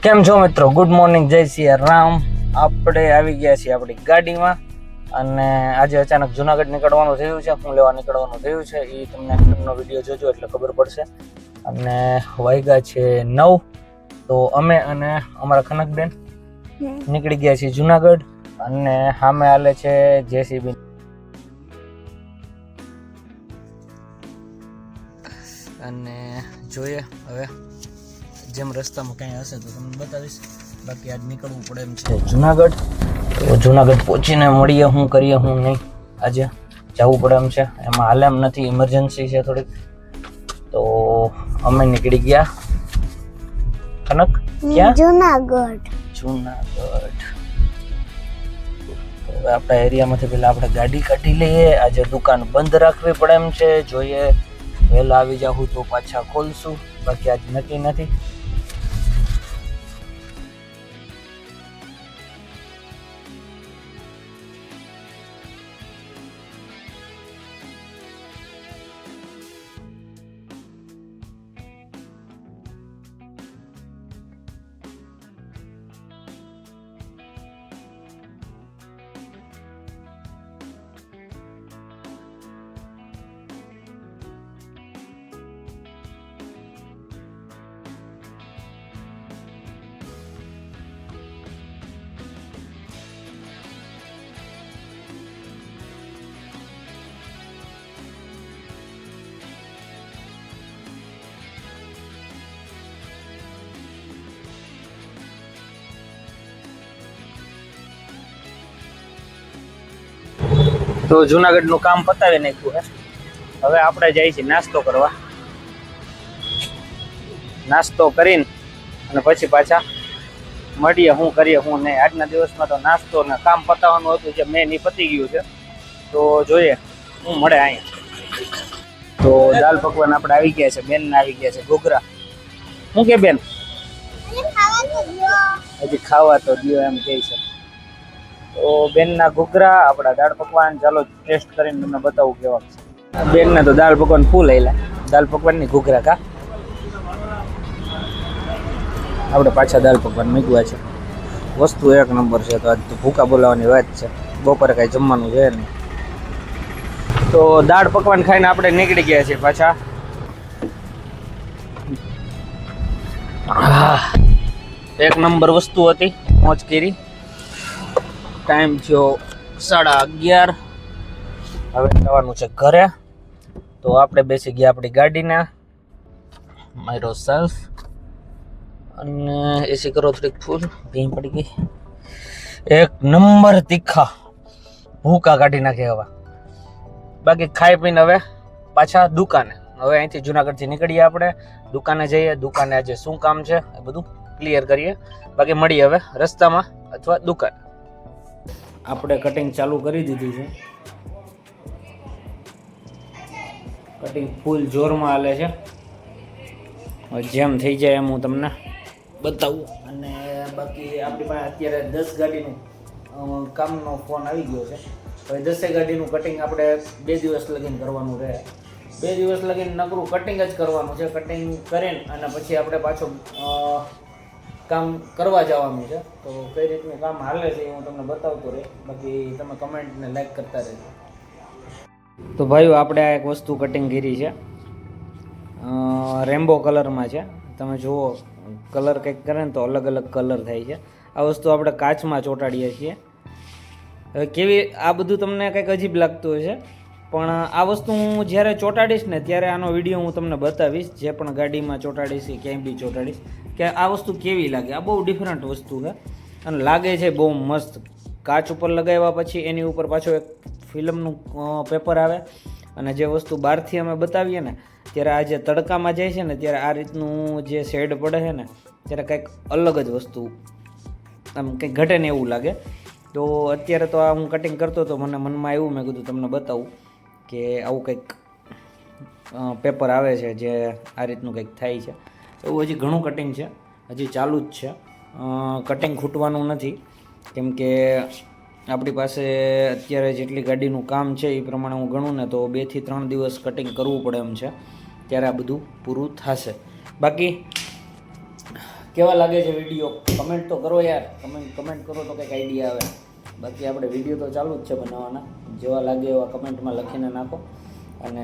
કેમ છો મિત્રો? ગુડ મોર્નિંગ, જય સિયા રામ. આપણે આવી ગયા છીએ આપણી ગાડીમાં અને આજે અચાનક જુનાગઢ નીકળવાનું થયું છે. હું લેવા નીકળવાનું થયું છે એ તમને એમનો વિડીયો જોજો એટલે ખબર પડશે. અને વાગ્યા છે 9. તો અમે અને અમારા ખનકબેન નીકળી ગયા છીએ જુનાગઢ અને સામે હાલે છે જેસીબી. અને જોઈએ હવે જેમ રસ્તામાં કંઈ હશે તો તમને બતાવીશ. બાકી આજ નીકળવું પડે એમ છે જુનાગઢ. તો જુનાગઢ પહોંચીને મળીએ, શું કરીએ શું નહીં. આજે જવું પડે એમ છે, એમાં હાલે એમ નથી, ઇમરજન્સી છે થોડીક. તો અમે નીકળી ગયા કનક ક્યાં? જુનાગઢ. જુનાગઢ. હવે આપણા એરિયામાંથી પેલા આપણે ગાડી કાઢી લઈએ. આજે દુકાન બંધ રાખવી પડે એમ છે. જોઈએ વહેલા આવી જાઉં તો પાછા ખોલશું, બાકી આજ નક્કી નથી. તો જુનાગઢનું કામ પતાવી નાખ્યું હે. હવે આપણે જઈએ છીએ નાસ્તો કરવા. નાસ્તો કરીને અને પછી પાછા મળીએ, શું કરીએ શું નહીં. આજના દિવસમાં તો નાસ્તો ને કામ પતાવવાનું હતું, જે મેન એ પતી ગયું છે. તો જોઈએ શું મળે અહીંયા. તો દાલ પકવાન આપણે આવી ગયા છે, બેન ને આવી ગયા છે ઘૂઘરા. શું કે બેન? હજી ખાવા તો દિયો એમ કહે છે. તો બેનના ઘૂઘરા, આપણા દાળ પકવાન. ચાલો ટેસ્ટ કરીને તમને બતાવું કેવા છે. બેનને તો દાળ પકવાન ફૂલ આવેલા. દાળ પકવાનની ઘૂઘરા કા આપણે પાછા દાળ પકવાન મૂકવા છે. વસ્તુ એક નંબર છે. તો આજ તો ભૂકા બોલાવવાની વાત છે. બપોરે કાંઈ જમવાનું છે નહીં. તો દાળ પકવાન ખાઈને આપણે નીકળી ગયા છીએ પાછા. એક નંબર વસ્તુ હતી, મોજ કરી. ટાઈમ થયો 11:30. હવે જવાનું છે ઘરે. તો આપણે બેસી ગયા આપણી ગાડીના મારો સેલ્ફ. અને એસી કરો થોડીક ફૂલ, ભીમ પડી ગઈ. એક નંબર તીખા ભૂકા કાઢી નાખે હવે. બાકી ખાઈ પીને હવે પાછા દુકાને. હવે અહીંથી જુનાગઢથી નીકળીએ, આપણે દુકાને જઈએ. દુકાને આજે શું કામ છે એ બધું ક્લિયર કરીએ. બાકી મળીએ હવે રસ્તામાં અથવા દુકાન. આપણે કટિંગ ચાલુ કરી દીધું છે. કટિંગ ફૂલ જોરમાં હાલે છે. જેમ થઈ જાય એમ હું તમને બતાવું. અને બાકી આપણી પાસે અત્યારે 10 ગાડીનું કામનો ફોન આવી ગયો છે. હવે 10 ગાડીનું કટિંગ આપણે 2 દિવસ લગીને કરવાનું રહે. 2 દિવસ લગીને નકરું કટિંગ જ કરવાનું છે. કટિંગ કરીને અને પછી આપણે પાછું કામ કરવા જવાનું છે. તો કઈ રીતનું કામ હાલે છે એ હું તમને બતાવતો રહે. બાકી તમે કમેન્ટને લાઈક કરતા રહેજો. તો ભાઈઓ આપણે આ એક વસ્તુ કટિંગ કરી છે, રેમ્બો કલરમાં છે. તમે જુઓ કલર કંઈક કરે ને તો અલગ અલગ કલર થાય છે. આ વસ્તુ આપણે કાચમાં ચોંટાડીએ છીએ. હવે કેવી આ બધું તમને કંઈક અજીબ લાગતું હશે, પણ આ વસ્તુ હું જ્યારે ચોંટાડીશ ને ત્યારે આનો વિડીયો હું તમને બતાવીશ. જે પણ ગાડીમાં ચોંટાડીશ કે ક્યાંય બી ચોંટાડીશ કે આ વસ્તુ કેવી લાગે. આ બહુ ડિફરન્ટ વસ્તુ છે અને લાગે છે બહુ મસ્ત. કાચ ઉપર લગાવ્યા પછી એની ઉપર પાછો એક ફિલ્મનું પેપર આવે અને જે વસ્તુ બહારથી અમે બતાવીએ ને ત્યારે આ જે તડકામાં જાય છે ને ત્યારે આ રીતનું જે શેડ પડે છે ને ત્યારે કંઈક અલગ જ વસ્તુ આમ કંઈક ઘટે ને એવું લાગે. તો અત્યારે તો આ હું કટિંગ કરતો હતો, મને મનમાં આવ્યું, મેં કીધું તમને બતાવું કે આવું કંઈક પેપર આવે છે જે આ રીતનું કંઈક થાય છે. એવું હજી ઘણું કટિંગ છે, હજી ચાલુ જ છે. કટિંગ ખૂટવાનું નથી, કેમ કે આપણી પાસે અત્યારે જેટલી ગાડીનું કામ છે એ પ્રમાણે હું ગણું ને તો 2 થી 3 દિવસ કટિંગ કરવું પડે એમ છે. ત્યારે આ બધું પૂરું થશે. બાકી કેવા લાગે છે વિડીયો કમેન્ટ તો કરો યાર, કમેન્ટ કરો તો કંઈક આઈડિયા આવે. બાકી આપણે વિડીયો તો ચાલુ જ છે બનાવવાના, જેવા લાગે એવા કમેન્ટમાં લખીને નાખો. અને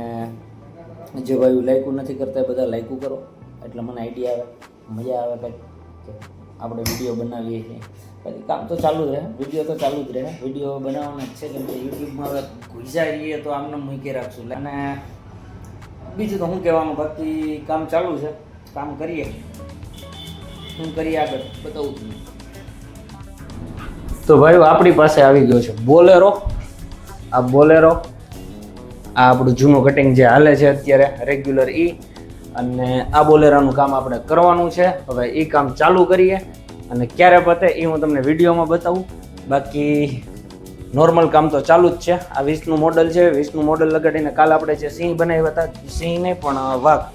જે ભાઈ લાઈકું નથી કરતા એ બધા લાઈકું કરો, એટલે મને આઈડિયા આવે, મજા આવે કંઈક કે આપણે વિડીયો બનાવીએ છીએ. પછી કામ તો ચાલુ જ રહે, વિડીયો તો ચાલુ જ રહે, વિડીયો બનાવવાના જ છે. કેમ કે યુટ્યુબમાં હવે ઘૂસા જઈએ તો આમને મૂકી રાખશું. અને બીજું તો શું કહેવાનું, બાકી કામ ચાલુ છે, કામ કરીએ, શું કરીએ આગળ બતાવું છું. તો ભાઈ આપણી પાસે આવી ગયો છે બોલેરો. આ બોલેરો, આ આપણું જૂનું કટિંગ જે હાલે છે અત્યારે રેગ્યુલર અને આ બોલેરાનું કામ આપણે કરવાનું છે. હવે એ કામ ચાલુ કરીએ અને ક્યારે પતે એ હું તમને વિડીયોમાં બતાવું. બાકી નોર્મલ કામ તો ચાલુ જ છે. આ 20નું મોડલ છે, 20નું મોડલ લગાડીને કાલ આપણે જે સિંહ બનાવ્યા હતા, સિંહ નહીં પણ વાઘ,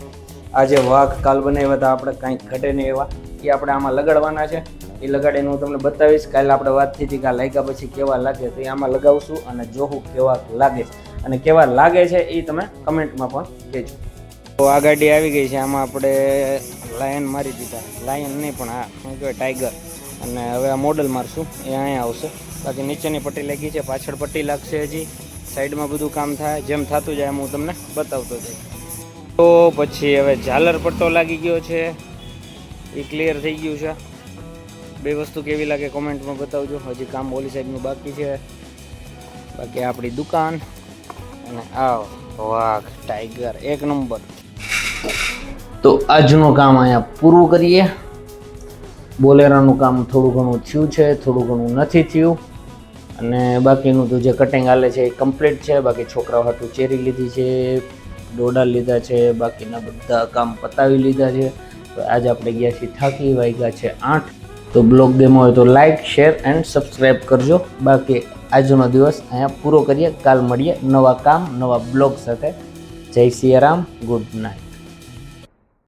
આ જે વાઘ કાલ બનાવ્યા હતા આપણે કાંઈક ઘટે નહીં એવા, એ આપણે આમાં લગાડવાના છે. એ લગાડીને હું તમને બતાવીશ. કાલે આપણે વાત થઈ હતી કે આ લાગ્યા પછી કેવા લાગે, તો એ આમાં લગાવશું અને જોવું કેવા લાગે છે. અને કેવા લાગે છે એ તમે કમેન્ટમાં પણ કહેજો. તો આ ગાડી આવી ગઈ છે, આમાં આપણે લાયન મારી દીધા, લાયન નહીં પણ હા શું કહેવાય ટાઈગર. અને હવે આ મોડલ મારશું એ અહીંયા આવશે. બાકી નીચેની પટ્ટી લાગી છે, પાછળ પટ્ટી લાગશે, હજી સાઈડમાં બધું કામ થાય. જેમ થતું જાય એમ હું તમને બતાવતો જઈશ. તો પછી હવે ઝાલર પટ્ટો લાગી ગયો છે, એ ક્લિયર થઈ ગયું છે. બે વસ્તુ કેવી લાગે કોમેન્ટમાં બતાવજો. હજી કામ ઓલી સાઈડનું બાકી છે. બાકી આપણી દુકાન અને આવ વાઘ ટાઈગર એક નંબર. તો આજનું કામ અહીંયા પૂરું કરીએ. બોલેરાનું કામ થોડું ઘણું થયું છે, થોડું ઘણું નથી થયું. અને બાકીનું તો જે કટિંગ હાલે છે એ કમ્પ્લીટ છે. બાકી છોકરાઓ હાટું ચેરી લીધી છે, ડોડા લીધા છે, બાકીના બધા કામ પતાવી લીધા છે. તો આજે આપણે ગયા છીએ થાકી, વાગ્યા છે 8. તો બ્લોગ ગમ્યો હોય તો લાઈક, શેર એન્ડ સબસ્ક્રાઈબ કરજો. બાકી આજનો દિવસ અહીંયા પૂરો કરીએ. કાલ મળીએ નવા કામ, નવા બ્લોગ સાથે. જય સિયારામ, ગુડ નાઇટ.